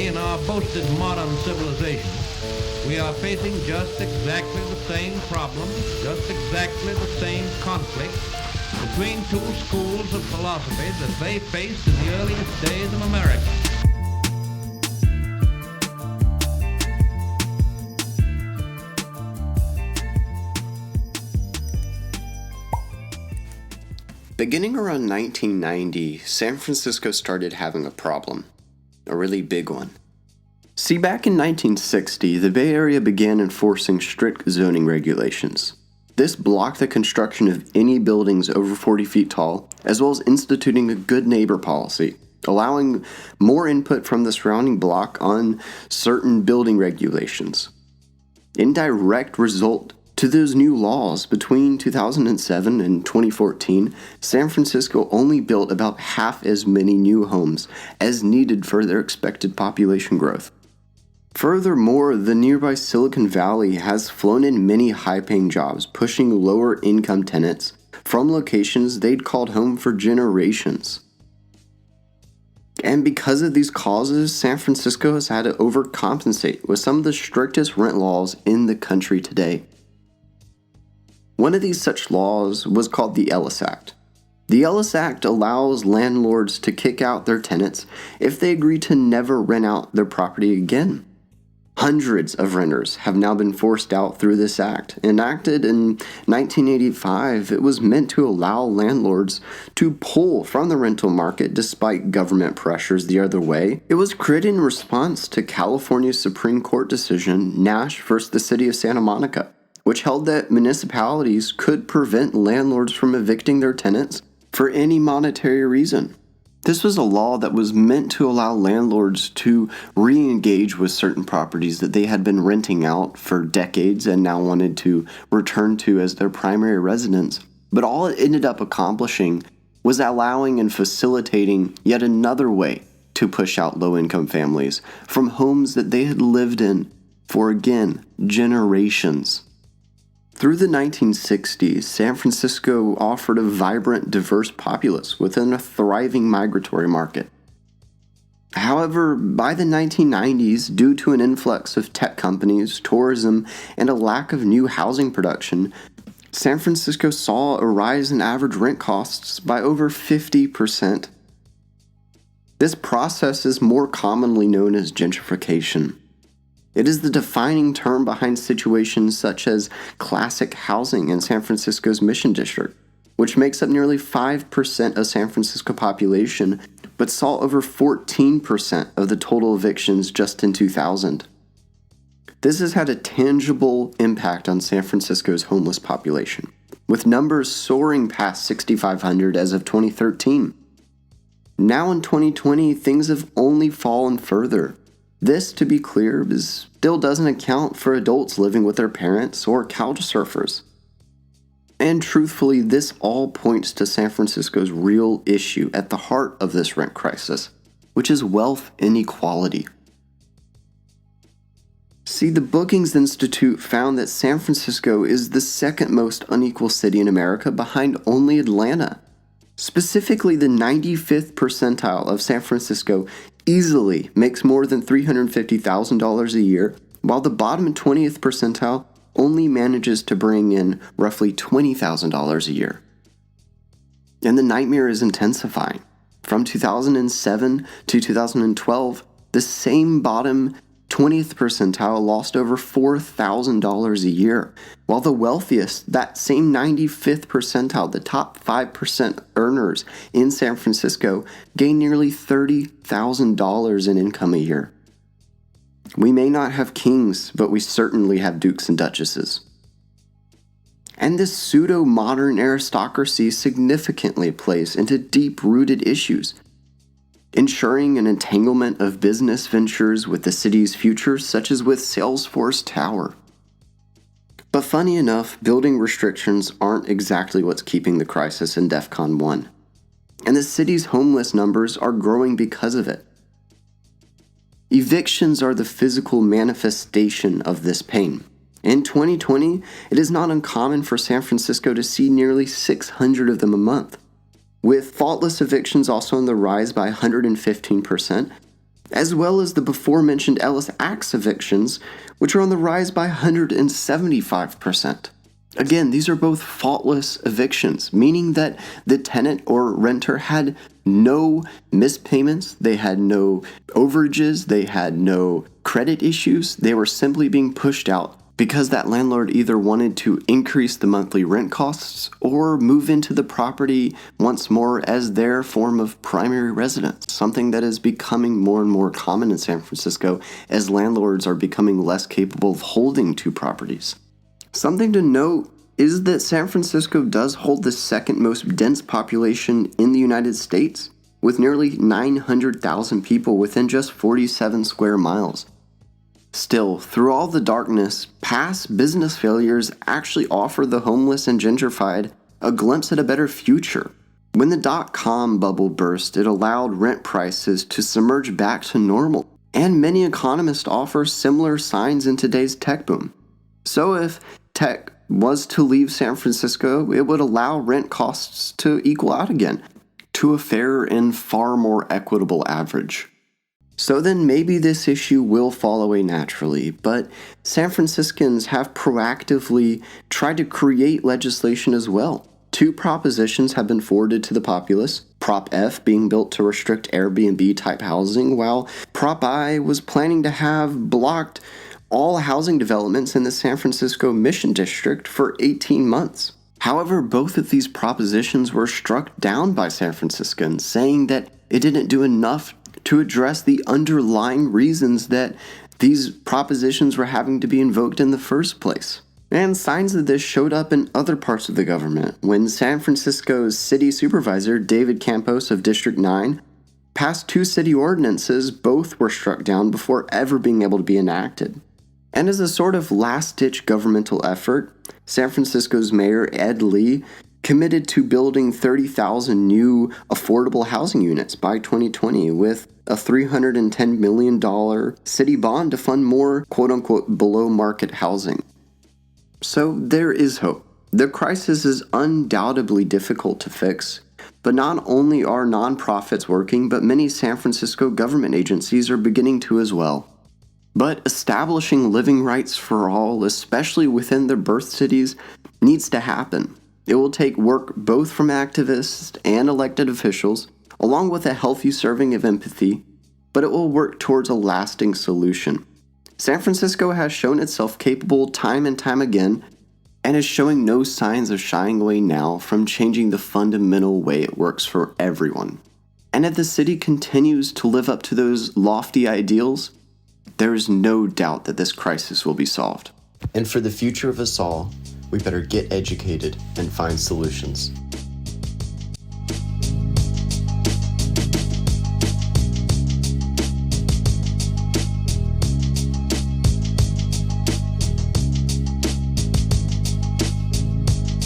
today in our boasted modern civilization, we are facing just exactly the same problem, just exactly the same conflict between two schools of philosophy that they faced in the earliest days of America. Beginning around 1990, San Francisco started having a problem, a really big one. See, back in 1960, the Bay Area began enforcing strict zoning regulations. This blocked the construction of any buildings over 40 feet tall, as well as instituting a good neighbor policy, allowing more input from the surrounding block on certain building regulations. In direct result to those new laws, between 2007 and 2014, San Francisco only built about half as many new homes as needed for their expected population growth. Furthermore, the nearby Silicon Valley has flown in many high-paying jobs, pushing lower-income tenants from locations they'd called home for generations. And because of these causes, San Francisco has had to overcompensate with some of the strictest rent laws in the country today. One of these such laws was called the Ellis Act. The Ellis Act allows landlords to kick out their tenants if they agree to never rent out their property again. Hundreds of renters have now been forced out through this act. Enacted in 1985, it was meant to allow landlords to pull from the rental market despite government pressures the other way. It was created in response to California's Supreme Court decision, Nash versus the City of Santa Monica, which held that municipalities could prevent landlords from evicting their tenants for any monetary reason. This was a law that was meant to allow landlords to re-engage with certain properties that they had been renting out for decades and now wanted to return to as their primary residence. But all it ended up accomplishing was allowing and facilitating yet another way to push out low-income families from homes that they had lived in for, again, generations. Through the 1960s, San Francisco offered a vibrant, diverse populace within a thriving migratory market. However, by the 1990s, due to an influx of tech companies, tourism, and a lack of new housing production, San Francisco saw a rise in average rent costs by over 50%. This process is more commonly known as gentrification. It is the defining term behind situations such as classic housing in San Francisco's Mission District, which makes up nearly 5% of San Francisco population, but saw over 14% of the total evictions just in 2000. This has had a tangible impact on San Francisco's homeless population, with numbers soaring past 6,500 as of 2013. Now in 2020, things have only fallen further. This, to be clear, still doesn't account for adults living with their parents or couch surfers. And truthfully, this all points to San Francisco's real issue at the heart of this rent crisis, which is wealth inequality. See, the Brookings Institute found that San Francisco is the second most unequal city in America behind only Atlanta. Specifically, the 95th percentile of San Francisco easily makes more than $350,000 a year, while the bottom 20th percentile only manages to bring in roughly $20,000 a year. And the nightmare is intensifying. From 2007 to 2012, the same bottom 20th percentile lost over $4,000 a year, while the wealthiest, that same 95th percentile, the top 5% earners in San Francisco, gained nearly $30,000 in income a year. We may not have kings, but we certainly have dukes and duchesses. And this pseudo-modern aristocracy significantly plays into deep-rooted issues, ensuring an entanglement of business ventures with the city's future, such as with Salesforce Tower. But funny enough, building restrictions aren't exactly what's keeping the crisis in DEFCON 1. And the city's homeless numbers are growing because of it. Evictions are the physical manifestation of this pain. In 2020, it is not uncommon for San Francisco to see nearly 600 of them a month. With faultless evictions also on the rise by 115%, as well as the before-mentioned Ellis Acts evictions, which are on the rise by 175%. Again, these are both faultless evictions, meaning that the tenant or renter had no missed payments, they had no overages, they had no credit issues. They were simply being pushed out because that landlord either wanted to increase the monthly rent costs or move into the property once more as their form of primary residence, something that is becoming more and more common in San Francisco as landlords are becoming less capable of holding two properties. Something to note is that San Francisco does hold the second most dense population in the United States, with nearly 900,000 people within just 47 square miles. Still, through all the darkness, past business failures actually offer the homeless and gentrified a glimpse at a better future. When the dot-com bubble burst, it allowed rent prices to submerge back to normal, and many economists offer similar signs in today's tech boom. So if tech was to leave San Francisco, it would allow rent costs to equal out again to a fairer and far more equitable average. So then maybe this issue will fall away naturally, but San Franciscans have proactively tried to create legislation as well. 2 propositions have been forwarded to the populace, Prop F being built to restrict Airbnb-type housing, while Prop I was planning to have blocked all housing developments in the San Francisco Mission District for 18 months. However, both of these propositions were struck down by San Franciscans, saying that it didn't do enough to address the underlying reasons that these propositions were having to be invoked in the first place. And signs of this showed up in other parts of the government when San Francisco's city supervisor, David Campos of District 9, passed 2 city ordinances. Both were struck down before ever being able to be enacted. And as a sort of last-ditch governmental effort, San Francisco's mayor, Ed Lee, committed to building 30,000 new affordable housing units by 2020 with a $310 million city bond to fund more quote-unquote below-market housing. So there is hope. The crisis is undoubtedly difficult to fix, but not only are nonprofits working, but many San Francisco government agencies are beginning to as well. But establishing living rights for all, especially within their birth cities, needs to happen. It will take work both from activists and elected officials, along with a healthy serving of empathy, but it will work towards a lasting solution. San Francisco has shown itself capable time and time again, and is showing no signs of shying away now from changing the fundamental way it works for everyone. And if the city continues to live up to those lofty ideals, there is no doubt that this crisis will be solved. And for the future of us all, we better get educated and find solutions.